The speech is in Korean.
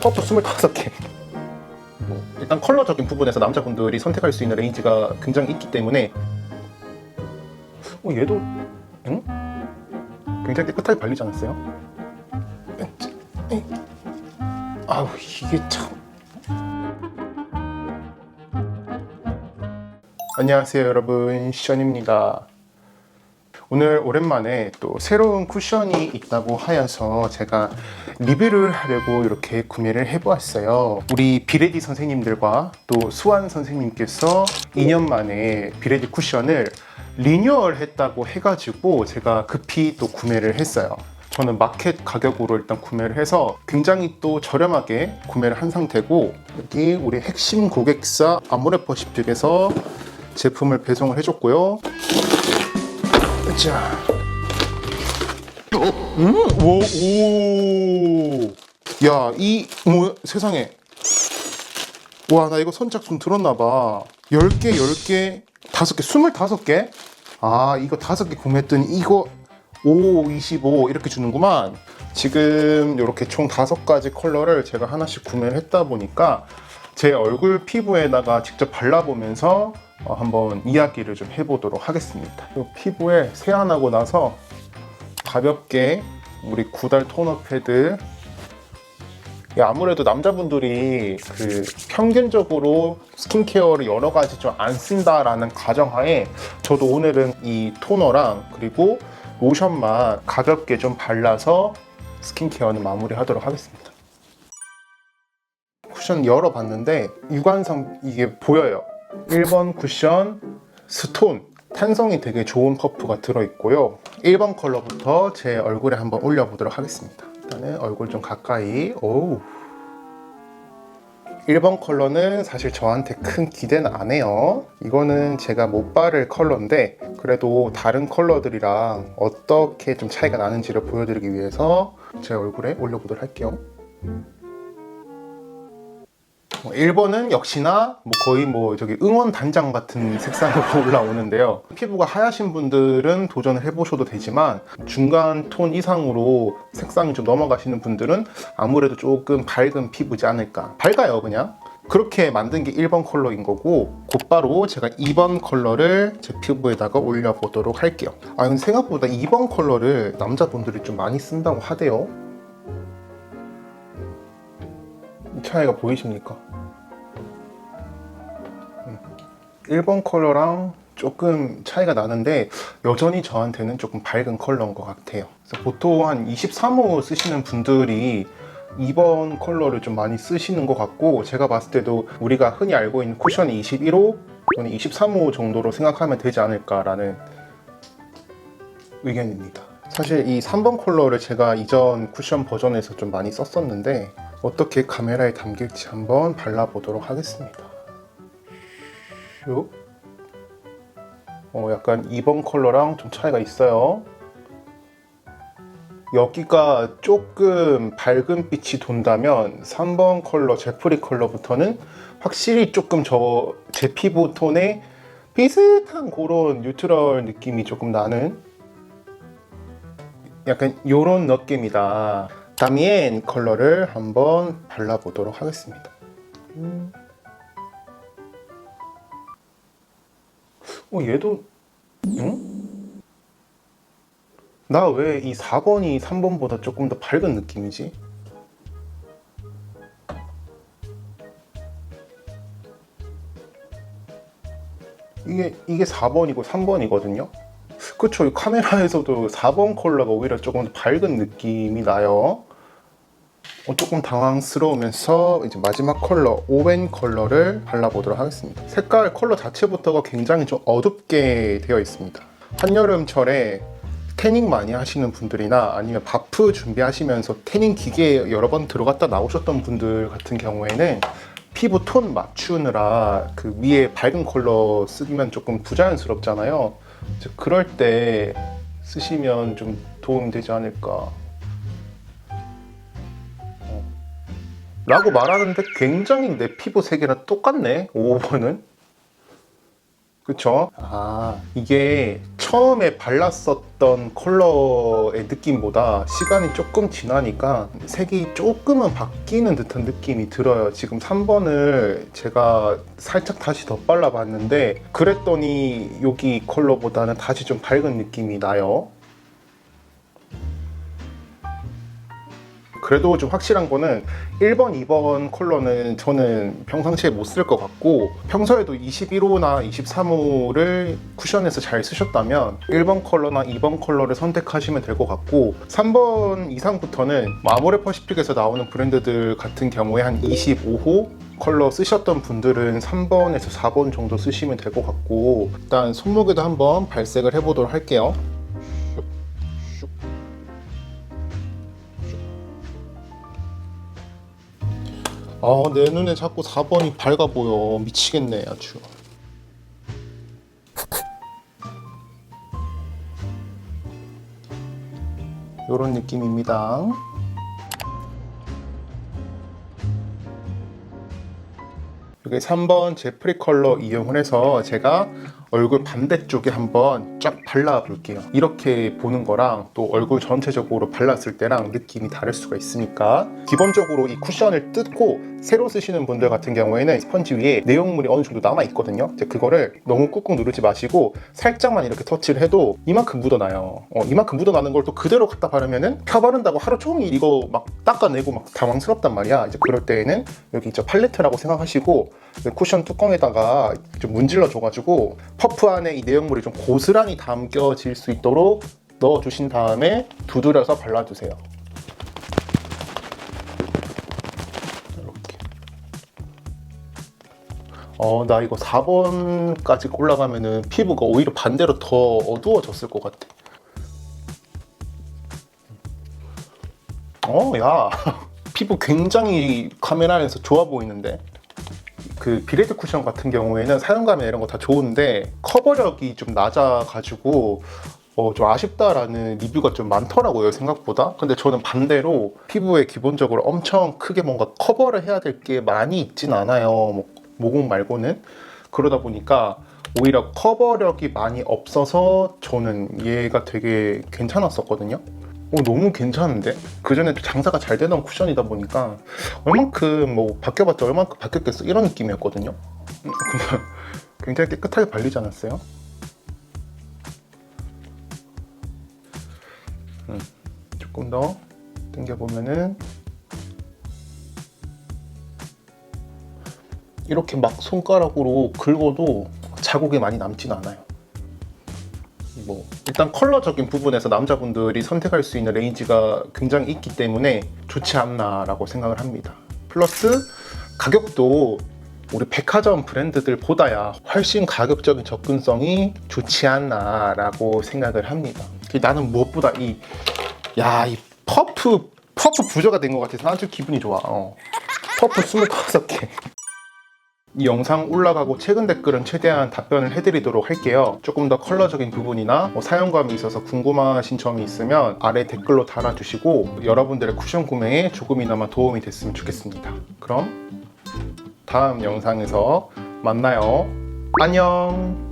퍼프 25개. 일단 컬러적인 부분에서 남자분들이 선택할 수 있는 레인지가 굉장히 있기 때문에 얘도 응? 굉장히 깨끗하게 발리지 않았어요? 아우 이게 참. 안녕하세요 여러분, 션입니다. 오늘 오랜만에 또 새로운 쿠션이 있다고 하여서 제가 리뷰를 하려고 이렇게 구매를 해보았어요. 우리 비레디 선생님들과 또 수완 선생님께서 2년 만에 비레디 쿠션을 리뉴얼 했다고 해가지고 제가 급히 또 구매를 했어요. 저는 마켓 가격으로 일단 구매를 해서 굉장히 또 저렴하게 구매를 한 상태고, 여기 우리 핵심 고객사 아모레퍼시픽에서 제품을 배송을 해줬고요. 자, 오, 야, 세상에. 와, 나 이거 선착순 들었나봐. 10개, 5개, 25개? 아, 이거 5개 구매했더니 이거 5, 25 이렇게 주는구만. 지금 이렇게 총 5가지 컬러를 제가 하나씩 구매를 했다 보니까 제 얼굴 피부에다가 직접 발라보면서 한번 이야기를 좀 해보도록 하겠습니다. 피부에 세안하고 나서 가볍게 우리 구달 토너 패드, 아무래도 남자분들이 평균적으로 스킨케어를 여러 가지 좀 안 쓴다라는 가정하에 저도 오늘은 이 토너랑 그리고 로션만 가볍게 좀 발라서 스킨케어는 마무리하도록 하겠습니다. 쿠션 열어봤는데 육안상 이게 보여요. 1번 쿠션 스톤, 탄성이 되게 좋은 퍼프가 들어있고요. 1번 컬러부터 제 얼굴에 한번 올려보도록 하겠습니다. 일단은 얼굴 좀 가까이. 오우. 1번 컬러는 사실 저한테 큰 기대는 안 해요. 이거는 제가 못 바를 컬러인데 그래도 다른 컬러들이랑 어떻게 좀 차이가 나는지를 보여드리기 위해서 제 얼굴에 올려보도록 할게요. 1번은 역시나 거의 저기 응원 단장 같은 색상으로 올라오는데요. 피부가 하얗신 분들은 도전을 해보셔도 되지만 중간 톤 이상으로 색상이 좀 넘어가시는 분들은 아무래도 조금 밝은 피부지 않을까. 밝아요 그냥. 그렇게 만든 게 1번 컬러인 거고, 곧바로 제가 2번 컬러를 제 피부에다가 올려보도록 할게요. 근데 생각보다 2번 컬러를 남자분들이 좀 많이 쓴다고 하대요. 차이가 보이십니까? 1번 컬러랑 조금 차이가 나는데 여전히 저한테는 조금 밝은 컬러인 것 같아요. 그래서 보통 한 23호 쓰시는 분들이 2번 컬러를 좀 많이 쓰시는 것 같고, 제가 봤을 때도 우리가 흔히 알고 있는 쿠션이 21호 또는 23호 정도로 생각하면 되지 않을까라는 의견입니다. 사실 이 3번 컬러를 제가 이전 쿠션 버전에서 좀 많이 썼었는데 어떻게 카메라에 담길지 한번 발라보도록 하겠습니다. 약간 2번 컬러랑 좀 차이가 있어요. 여기가 조금 밝은 빛이 돈다면 3번 컬러, 제프리 컬러부터는 확실히 조금 제 피부 톤에 비슷한 그런 뉴트럴 느낌이 조금 나는 약간 요런 느낌이다. 다미엔 컬러를 한번 발라보도록 하겠습니다. 얘도 응? 나 왜 이 4번이 3번보다 조금 더 밝은 느낌이지? 이게 4번이고 3번이거든요? 그쵸, 이 카메라에서도 4번 컬러가 오히려 조금 더 밝은 느낌이 나요. 조금 당황스러우면서 이제 마지막 컬러, 오웬 컬러를 발라보도록 하겠습니다. 색깔 컬러 자체부터가 굉장히 좀 어둡게 되어 있습니다. 한여름철에 태닝 많이 하시는 분들이나 아니면 바프 준비하시면서 태닝 기계에 여러 번 들어갔다 나오셨던 분들 같은 경우에는 피부 톤 맞추느라 그 위에 밝은 컬러 쓰면 조금 부자연스럽잖아요. 그럴 때 쓰시면 좀 도움이 되지 않을까 라고 말하는데 굉장히 내 피부 색이랑 똑같네. 5번은. 그쵸? 이게 처음에 발랐었던 컬러의 느낌보다 시간이 조금 지나니까 색이 조금은 바뀌는 듯한 느낌이 들어요. 지금 3번을 제가 살짝 다시 더 발라봤는데 그랬더니 여기 컬러보다는 다시 좀 밝은 느낌이 나요. 그래도 좀 확실한 거는 1번, 2번 컬러는 저는 평상시에 못 쓸 것 같고, 평소에도 21호나 23호를 쿠션에서 잘 쓰셨다면 1번 컬러나 2번 컬러를 선택하시면 될 것 같고, 3번 이상부터는 아모레퍼시픽에서 나오는 브랜드들 같은 경우에 한 25호 컬러 쓰셨던 분들은 3번에서 4번 정도 쓰시면 될 것 같고, 일단 손목에도 한번 발색을 해보도록 할게요. 내 눈에 자꾸 4번이 밝아 보여. 미치겠네 아주. 요런 느낌입니다. 여기 3번 제프리 컬러 이용을 해서 제가 얼굴 반대쪽에 한번 쫙 발라 볼게요. 이렇게 보는 거랑 또 얼굴 전체적으로 발랐을 때랑 느낌이 다를 수가 있으니까, 기본적으로 이 쿠션을 뜯고 새로 쓰시는 분들 같은 경우에는 스펀지 위에 내용물이 어느 정도 남아 있거든요. 이제 그거를 너무 꾹꾹 누르지 마시고 살짝만 이렇게 터치를 해도 이만큼 묻어나요. 이만큼 묻어나는 걸 또 그대로 갖다 바르면은 펴 바른다고 하루 종일 이거 막 닦아내고 막 당황스럽단 말이야. 이제 그럴 때에는 여기 저 팔레트라고 생각하시고 쿠션 뚜껑에다가 좀 문질러 줘가지고 퍼프 안에 이 내용물이 좀 고스란히 담겨질 수 있도록 넣어주신 다음에 두드려서 발라주세요. 이렇게. 나 이거 4번까지 올라가면은 피부가 오히려 반대로 더 어두워졌을 것 같아. 야, 피부 굉장히 카메라에서 좋아 보이는데? 그 비레드 쿠션 같은 경우에는 사용감이나 이런 거 다 좋은데 커버력이 좀 낮아가지고 좀 아쉽다라는 리뷰가 좀 많더라고요, 생각보다. 근데 저는 반대로 피부에 기본적으로 엄청 크게 뭔가 커버를 해야 될 게 많이 있진 않아요, 뭐, 모공 말고는. 그러다 보니까 오히려 커버력이 많이 없어서 저는 얘가 되게 괜찮았었거든요. 너무 괜찮은데? 그전에 장사가 잘 되던 쿠션이다 보니까 얼만큼 뭐 바뀌어봤자 얼만큼 바뀌었겠어, 이런 느낌이었거든요. 근데 굉장히 깨끗하게 발리지 않았어요? 조금 더 당겨보면은 이렇게 막 손가락으로 긁어도 자국이 많이 남진 않아요. 뭐 일단 컬러적인 부분에서 남자분들이 선택할 수 있는 레인지가 굉장히 있기 때문에 좋지 않나 라고 생각을 합니다. 플러스 가격도 우리 백화점 브랜드들보다야 훨씬 가격적인 접근성이 좋지 않나 라고 생각을 합니다. 나는 무엇보다 이 퍼프 부저가 된 것 같아서 아주 기분이 좋아. 퍼프 25개. 이 영상 올라가고 최근 댓글은 최대한 답변을 해드리도록 할게요. 조금 더 컬러적인 부분이나 뭐 사용감이 있어서 궁금하신 점이 있으면 아래 댓글로 달아주시고 여러분들의 쿠션 구매에 조금이나마 도움이 됐으면 좋겠습니다. 그럼 다음 영상에서 만나요. 안녕.